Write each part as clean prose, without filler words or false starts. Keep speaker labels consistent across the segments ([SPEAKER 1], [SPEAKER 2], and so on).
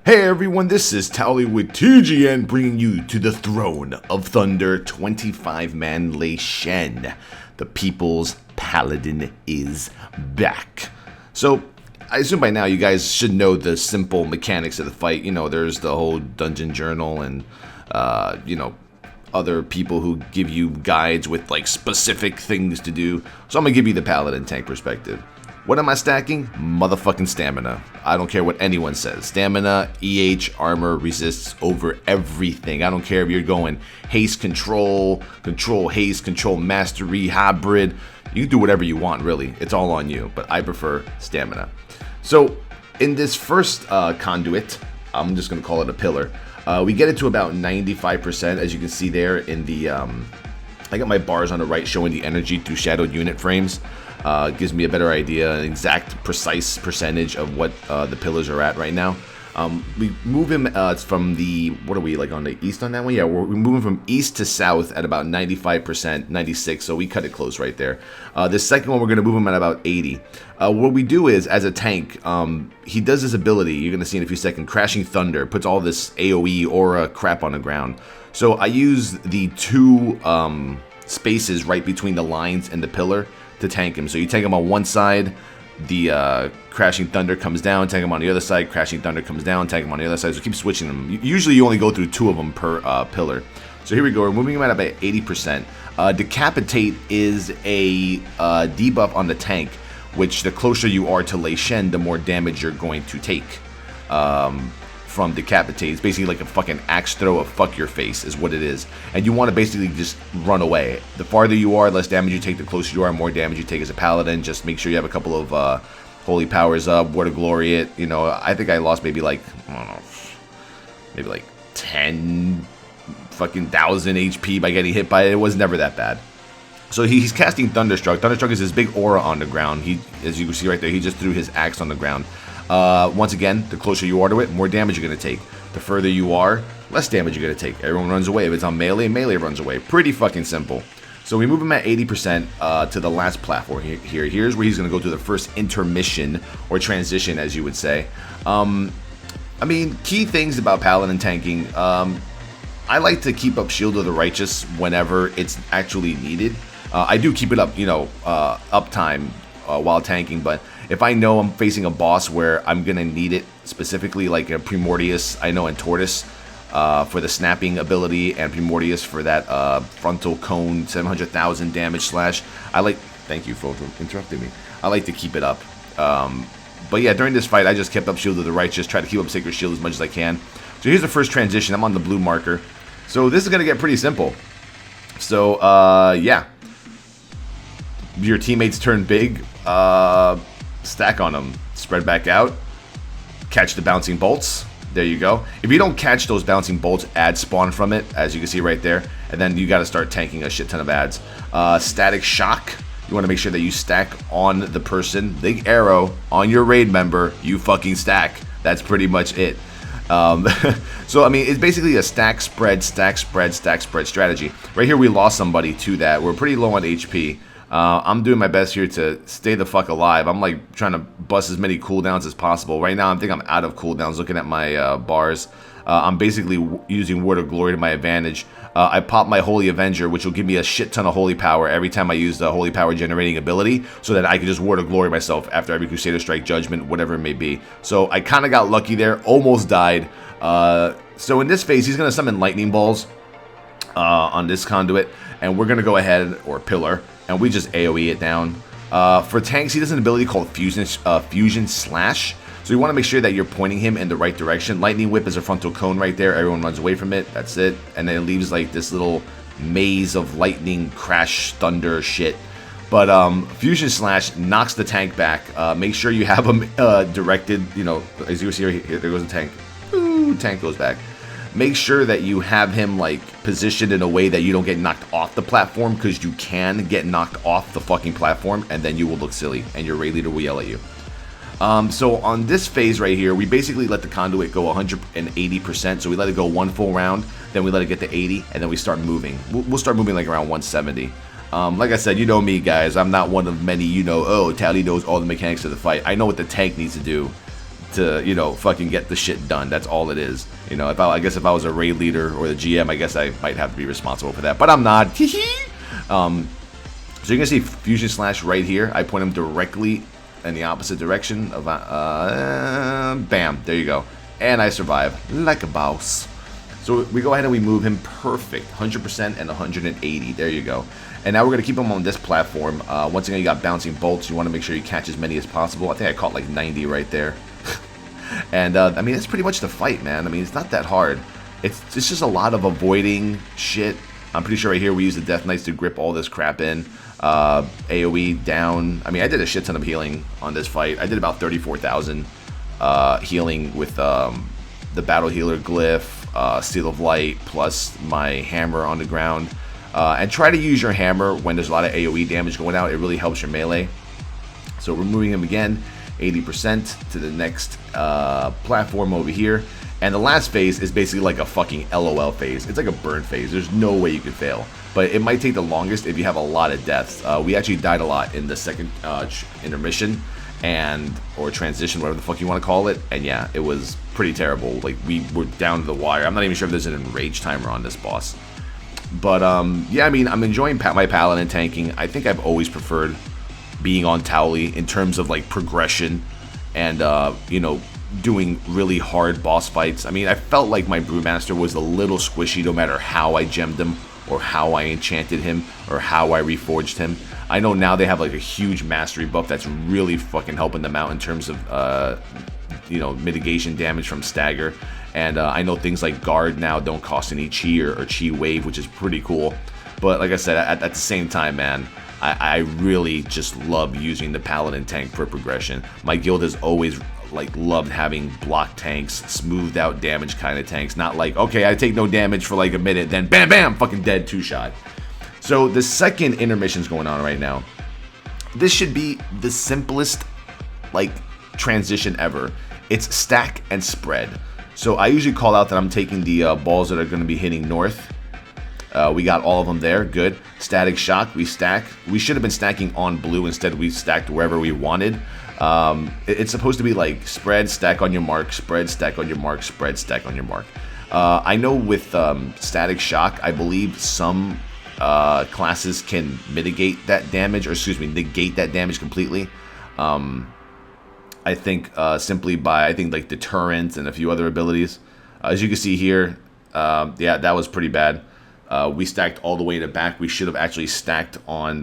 [SPEAKER 1] Hey everyone, this is Towelliee with TGN bringing you to the Throne of Thunder 25-man Lei Shen. The People's Paladin is back. So, I assume by now you guys should know the simple mechanics of the fight. You know, there's the whole dungeon journal and, other people who give you guides with, like, specific things to do. So I'm going to give you the Paladin Tank perspective. What am I stacking? Motherfucking stamina. I don't care what anyone says. Stamina, EH, armor, resists over everything. I don't care if you're going haste control, haste, control mastery, hybrid. You can do whatever you want, really. It's all on you, but I prefer stamina. So, in this first conduit, I'm just going to call it a pillar, we get it to about 95%, as you can see there in the, I got my bars on the right showing the energy through shadowed unit frames. Gives me a better idea, an exact, precise percentage of what the pillars are at right now. We move him from the, what are we, like on the east on that one? Yeah, we're moving from east to south at about 95%, 96, so we cut it close right there. The second one, we're going to move him at about 80. What we do is, as a tank, he does this ability, you're going to see in a few seconds, Crashing Thunder, puts all this AoE aura crap on the ground. So I use the two spaces right between the lines and the pillar to tank him. So you tank him on one side, the Crashing Thunder comes down, tank him on the other side, Crashing Thunder comes down, tank him on the other side, so keep switching them. Usually you only go through two of them per pillar. So here we go, we're moving him at about 80%. Decapitate is a debuff on the tank, which the closer you are to Lei Shen, the more damage you're going to take from Decapitate. It's basically like a fucking axe throw of fuck your face is what it is. And you want to basically just run away. The farther you are, less damage you take. The closer you are, more damage you take as a paladin. Just make sure you have a couple of holy powers up, Word of Glory it. You know, I think I lost maybe like, I don't know, maybe like 10 fucking thousand HP by getting hit by it. It was never that bad. So he's casting Thunderstruck. Thunderstruck is this big aura on the ground. He, as you can see right there, he just threw his axe on the ground. Once again, the closer you are to it, more damage you're going to take. The further you are, less damage you're going to take. Everyone runs away. If it's on melee, melee runs away. Pretty fucking simple. So we move him at 80% to the last platform here. Here's where he's going to go to the first intermission, or transition, as you would say. I mean, key things about Paladin tanking. I like to keep up Shield of the Righteous whenever it's actually needed. I do keep it up, uptime while tanking, but if I know I'm facing a boss where I'm going to need it, specifically like a Primordius, I know in Tortoise, for the snapping ability, and Primordius for that frontal cone, 700,000 damage slash, I like, thank you for interrupting me, I like to keep it up. But yeah, during this fight, I just kept up Shield of the Righteous, try to keep up Sacred Shield as much as I can. So here's the first transition, I'm on the blue marker. So this is going to get pretty simple. So, yeah. Your teammates turn big, stack on them, spread back out, catch the bouncing bolts, there you go. If you don't catch those bouncing bolts, ads spawn from it, as you can see right there, and then you got to start tanking a shit ton of ads. Static Shock, you want to make sure that you stack on the person. Big arrow on your raid member, you fucking stack. That's pretty much it. So I mean, it's basically a stack spread strategy. Right here we lost somebody to that. We're pretty low on HP. I'm doing my best here to stay the fuck alive. I'm like trying to bust as many cooldowns as possible. Right now I think I'm out of cooldowns looking at my bars. I'm basically using Word of Glory to my advantage. I pop my Holy Avenger, which will give me a shit ton of holy power every time I use the holy power generating ability, so that I can just Word of Glory myself after every Crusader Strike, Judgment, whatever it may be. So I kind of got lucky there, almost died. So in this phase, he's going to summon Lightning Balls on this conduit, and we're going to go ahead, or pillar, and we just AoE it down. For tanks, he does an ability called Fusion Slash. So you want to make sure that you're pointing him in the right direction. Lightning Whip is a frontal cone right there. Everyone runs away from it. That's it. And then it leaves like this little maze of lightning, crash, thunder shit. But Fusion Slash knocks the tank back. Make sure you have him directed, as you see here, there goes the tank. Ooh, tank goes back. Make sure that you have him like positioned in a way that you don't get knocked off the platform, because you can get knocked off the fucking platform and then you will look silly and your raid leader will yell at you. So on this phase right here, we basically let the conduit go 180%. So we let it go one full round, then we let it get to 80, and then we start moving. We'll start moving like around 170. Like I said, you know me, guys. I'm not one of many, oh, Towelliee knows all the mechanics of the fight. I know what the tank needs to do. to, you know, fucking get the shit done. That's all it is. You know, I guess if I was a raid leader or the GM, I guess I might have to be responsible for that. But I'm not. So you're gonna see Fusion Slash right here. I point him directly in the opposite direction of bam, there you go. And I survive like a boss. So we go ahead and we move him perfect, 100% and 180. There you go. And now we're gonna keep him on this platform. Once again, you got bouncing bolts. You want to make sure you catch as many as possible. I think I caught like 90 right there. And I mean, it's pretty much the fight, man. I mean, it's not that hard. It's just a lot of avoiding shit. I'm pretty sure right here we use the Death Knights to grip all this crap in. AoE down. I mean, I did a shit ton of healing on this fight. I did about 34,000 healing with the Battle Healer Glyph, Seal of Light, plus my hammer on the ground. And try to use your hammer when there's a lot of AoE damage going out. It really helps your melee. So we're moving him again, 80% to the next platform over here. And the last phase is basically like a fucking LOL phase. It's like a burn phase. There's no way you could fail. But it might take the longest if you have a lot of deaths. We actually died a lot in the second intermission or transition, whatever the fuck you want to call it. And yeah, it was pretty terrible. Like, we were down to the wire. I'm not even sure if there's an enrage timer on this boss. But yeah, I mean, I'm enjoying my Paladin tanking. I think I've always preferred being on Towelliee in terms of like progression and you know, doing really hard boss fights. I mean, I felt like my Brewmaster was a little squishy no matter how I gemmed him or how I enchanted him or how I reforged him. I know now they have like a huge mastery buff that's really fucking helping them out in terms of you know, mitigation damage from stagger. And I know things like guard now don't cost any chi or chi wave, which is pretty cool. But like I said, at the same time, man, I really just love using the Paladin tank for progression. My guild has always like loved having block tanks, smoothed out damage kind of tanks. Not like, okay, I take no damage for like a minute, then bam, bam, fucking dead, 2-shot. So the second intermission's going on right now. This should be the simplest like transition ever. It's stack and spread. So I usually call out that I'm taking the balls that are going to be hitting north. We got all of them there, good. Static shock, we stack. We should have been stacking on blue, instead we stacked wherever we wanted. It's supposed to be like spread, stack on your mark, spread, stack on your mark, spread, stack on your mark. I know with static shock, I believe some classes can mitigate that damage, or excuse me, negate that damage completely. I think simply by, I think like deterrent and a few other abilities. As you can see here, yeah, that was pretty bad. We stacked all the way in the back. We should have actually stacked on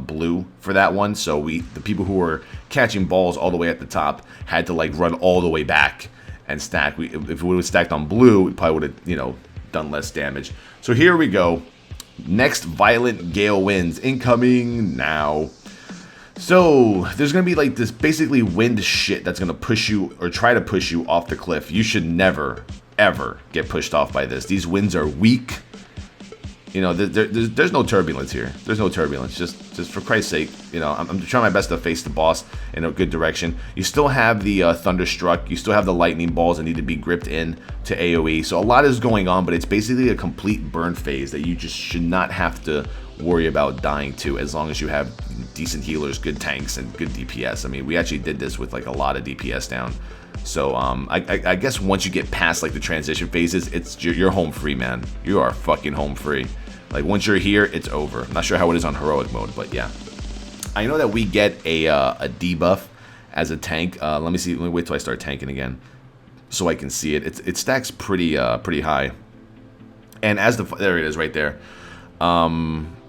[SPEAKER 1] blue for that one. So the people who were catching balls all the way at the top had to like run all the way back and stack. If we would have stacked on blue, we probably would have, you know, done less damage. So here we go. Next violent gale winds incoming now. So there's gonna be like this basically wind shit that's gonna push you or try to push you off the cliff. You should never ever get pushed off by this. These winds are weak. You know, there's no turbulence here. There's no turbulence. Just for Christ's sake, you know, I'm trying my best to face the boss in a good direction. You still have the Thunderstruck. You still have the lightning balls that need to be gripped in to AoE. So a lot is going on, but it's basically a complete burn phase that you just should not have to worry about dying to, as long as you have decent healers, good tanks, and good DPS. I mean, we actually did this with like a lot of DPS down. So I guess once you get past like the transition phases, you're home free, man. You are fucking home free. Like, once you're here, it's over. I'm not sure how it is on heroic mode, but yeah. I know that we get a debuff as a tank. Let me see. Let me wait till I start tanking again, so I can see it. It stacks pretty high. And as there it is right there.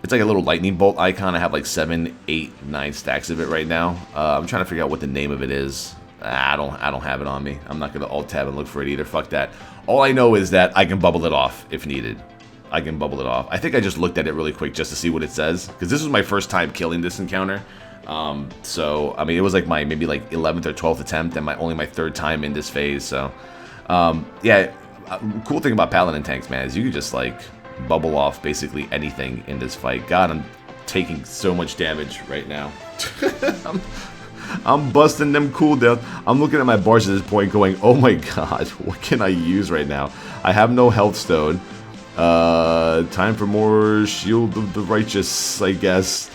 [SPEAKER 1] It's like a little lightning bolt icon. I have like 7, 8, 9 stacks of it right now. I'm trying to figure out what the name of it is. I don't have it on me. I'm not gonna alt tab and look for it either. Fuck that. All I know is that I can bubble it off if needed. I can bubble it off. I think I just looked at it really quick just to see what it says, because this was my first time killing this encounter. So I mean, it was like my maybe like 11th or 12th attempt, and only my 3rd time in this phase. So yeah, cool thing about Paladin tanks, man, is you can just like bubble off basically anything in this fight. God, I'm taking so much damage right now. I'm busting them cooldowns. I'm looking at my bars at this point going, oh my god, what can I use right now? I have no health stone. Time for more Shield of the Righteous, I guess.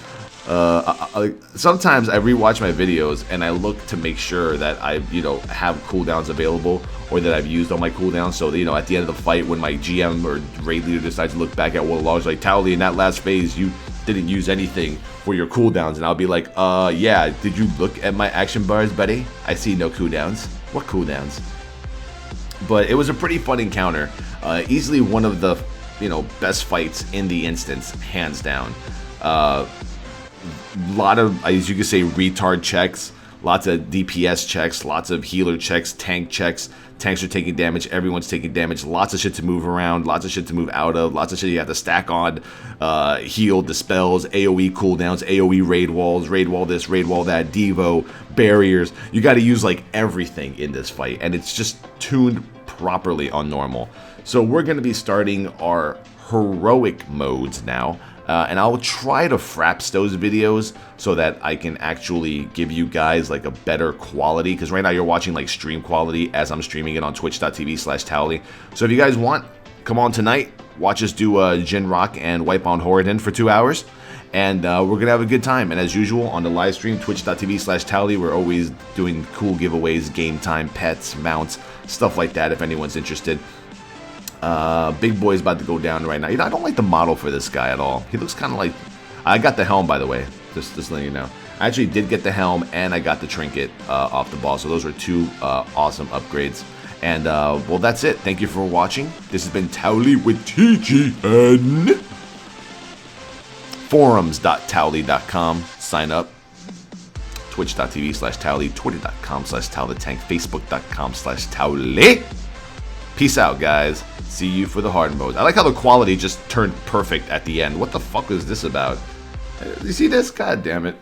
[SPEAKER 1] Sometimes I rewatch my videos and I look to make sure that I, have cooldowns available or that I've used all my cooldowns. So, at the end of the fight, when my GM or raid leader decides to look back at what logs, like, Towelliee, in that last phase, you didn't use anything for your cooldowns. And I'll be like, yeah, did you look at my action bars, buddy? I see no cooldowns. What cooldowns? But it was a pretty fun encounter. Easily one of the, best fights in the instance, hands down. Lot of, as you could say, retard checks, lots of DPS checks, lots of healer checks, tank checks. Tanks are taking damage, everyone's taking damage, lots of shit to move around, lots of shit to move out of, lots of shit you have to stack on, heal, dispels, AoE cooldowns, AoE raid wall this, raid wall that, Devo, barriers. You got to use like everything in this fight, and it's just tuned properly on normal. So we're going to be starting our heroic modes now. And I'll try to fraps those videos so that I can actually give you guys like a better quality, because right now you're watching like stream quality as I'm streaming it on twitch.tv/Towelliee. So if you guys want, come on tonight, watch us do Jin Rock and wipe on Horadin for 2 hours, and we're gonna have a good time. And as usual on the live stream, twitch.tv/Towelliee, we're always doing cool giveaways, game time, pets, mounts, stuff like that if anyone's interested. Big Boy's about to go down right now. I don't like the model for this guy at all. He looks kind of like... I got the helm, by the way. Just letting you know. I actually did get the helm, and I got the trinket off the ball. So those are two awesome upgrades. And, well, that's it. Thank you for watching. This has been Towelliee with TGN. Forums.towelliee.com. Sign up. Twitch.tv/Towelliee. Twitter.com/TowelliTank. Facebook.com/Towelliee. Peace out, guys. See you for the hard mode. I like how the quality just turned perfect at the end. What the fuck is this about? You see this? God damn it.